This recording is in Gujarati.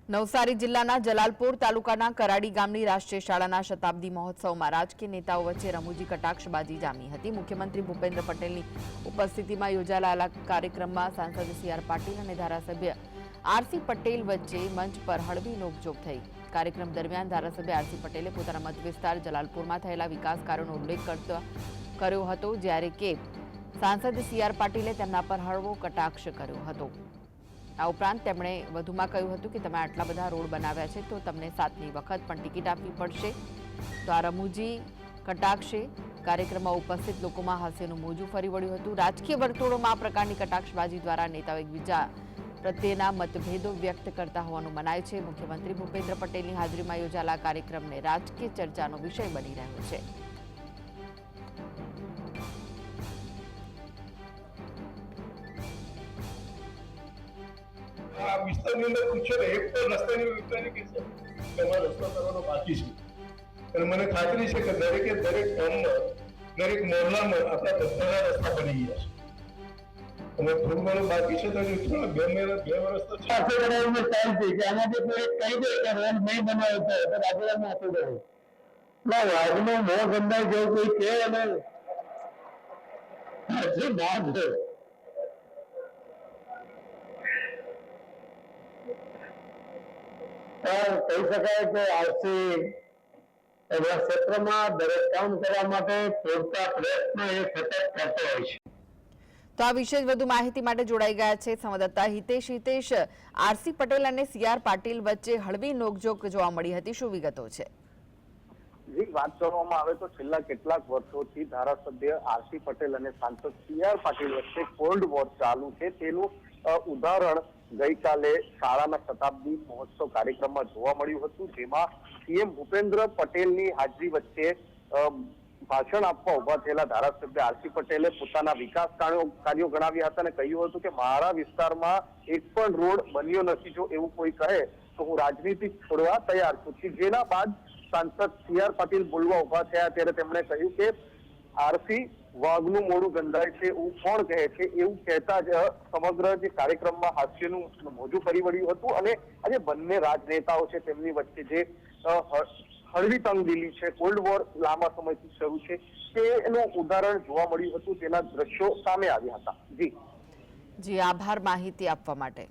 નવસારી જિલ્લાના જલાલપોર તાલુકાના કરાડી ગામની રાષ્ટ્રીય શાળાના શતાબ્દી મહોત્સવમાં રાજકીય નેતાઓ વચ્ચે રમૂજી કટાક્ષબાજી જામી હતી। મુખ્યમંત્રી ભૂપેન્દ્ર પટેલની ઉપસ્થિતિમાં યોજાયેલા કાર્યક્રમમાં સાંસદ સી.આર. પાટીલ અને ધારાસભ્ય આર.સી. પટેલ વચ્ચે મંચ પર હળવી નોકઝોક થઈ। કાર્યક્રમ દરમિયાન ધારાસભ્ય આર.સી. પટેલે પોતાના મત વિસ્તાર જલાલપોરમાં થયેલા વિકાસ કાર્યોનો ઉલ્લેખ કર્યો હતો, જ્યારે કે સાંસદ સી.આર. પાટીલે તેમના પર હળવો કટાક્ષ કર્યો હતો। આ ઉપરાંત તેમણે વધુમાં કહ્યું હતું કે તમે આટલા બધા રોડ બનાવ્યા છે તો તમને 7મી વખત પણ ટિકિટ આપવી પડશે। તો આ રમૂજી કટાક્ષે કાર્યક્રમમાં ઉપસ્થિત લોકોમાં હાસ્યનું મોજું ફરી વળ્યું હતું। રાજકીય વર્તુળોમાં આ પ્રકારની કટાક્ષબાજી દ્વારા નેતાઓ એકબીજા પ્રત્યેના મતભેદો વ્યક્ત કરતા હોવાનું મનાય છે। મુખ્યમંત્રી ભૂપેન્દ્ર પટેલની હાજરીમાં યોજાયેલા કાર્યક્રમને રાજકીય ચર્ચાનો વિષય બની રહ્યો છે। વિસ્તારની અંદર પૂછ્યો ને એક તો રસ્તાની વિસ્તારની કે છે કે અમારે રસ્તો કરવાનો બાકી છે, અને મને ખાતરી છે કે દરેકે દરેક ગામમાં દરેક મોહલ્લામાં આપણા બધાના રસ્તા બની ગયા છે, અને થોડું ઘણું બાકી છે તો બે વર્ષ તો સાથે બનાવીને ચાલતી કે આનાથી કોઈ કહી દે કે રોડ નહીં બનાવ્યો તો રાજ્યમાં આપી દે ના વાઘનો મોં ગંધાય જેવું કોઈ કે અને હજી ના છે। કહી શકાય કે આરસી ક્ષેત્રમાં દરેક કામ કરવા માટે પૂરતા પ્રયત્નો એ સતત કરતો હોય છે। તો આ વિશે વધુ માહિતી માટે જોડાઈ ગયા છે સંવાદદાતા હિતેશ। આર.સી. પટેલ અને સી.આર. પાટીલ વચ્ચે હળવી નોકઝોક જોવા મળી હતી, શું વિગતો છે? જી, વાત કરવામાં આવે તો છેલ્લા કેટલાક વર્ષોથી ધારાસભ્ય આર.સી. પટેલ અને સાંસદ સી.આર. પાટીલ વચ્ચે કોલ્ડ વોર ચાલુ છે તેનું ઉદાહરણ ગઈકાલે શાળાના શતાબ્દી મહોત્સવ કાર્યક્રમમાં જોવા મળ્યું હતું, જેમાં સીએમ ભૂપેન્દ્ર પટેલની હાજરી વચ્ચે ભાષણ આપવા ઉભા થયેલા ધારાસભ્ય આર.સી. પટેલે પોતાના વિકાસ કાર્યો ગણાવ્યા હતા અને કહ્યું હતું કે મારા વિસ્તારમાં એક પણ રોડ બન્યો નથી, જો એવું કોઈ કહે તો હું રાજનીતિ છોડવા તૈયાર છું। જેના બાદ સાંસદ સી.આર. પાટીલ બોલવા ઉભા થયા ત્યારે તેમણે કહ્યું કે આરસી વાઘનું મોઢું ગંધાય છે એવું કોણ કહે છે, એવું કહેતા જ સમગ્ર જે કાર્યક્રમમાં હાસ્યનું મોજું ફરી વળ્યું હતું। અને આજે બંને રાજનેતાઓ છે તેમની વચ્ચે જે હળવી તંગદિલી છે, કોલ્ડ વોર લાંબા સમયથી શરૂ છે તેનું ઉદાહરણ જોવા મળ્યું હતું, તેના દ્રશ્યો સામે આવ્યા હતા। જી, આભાર માહિતી આપવા માટે।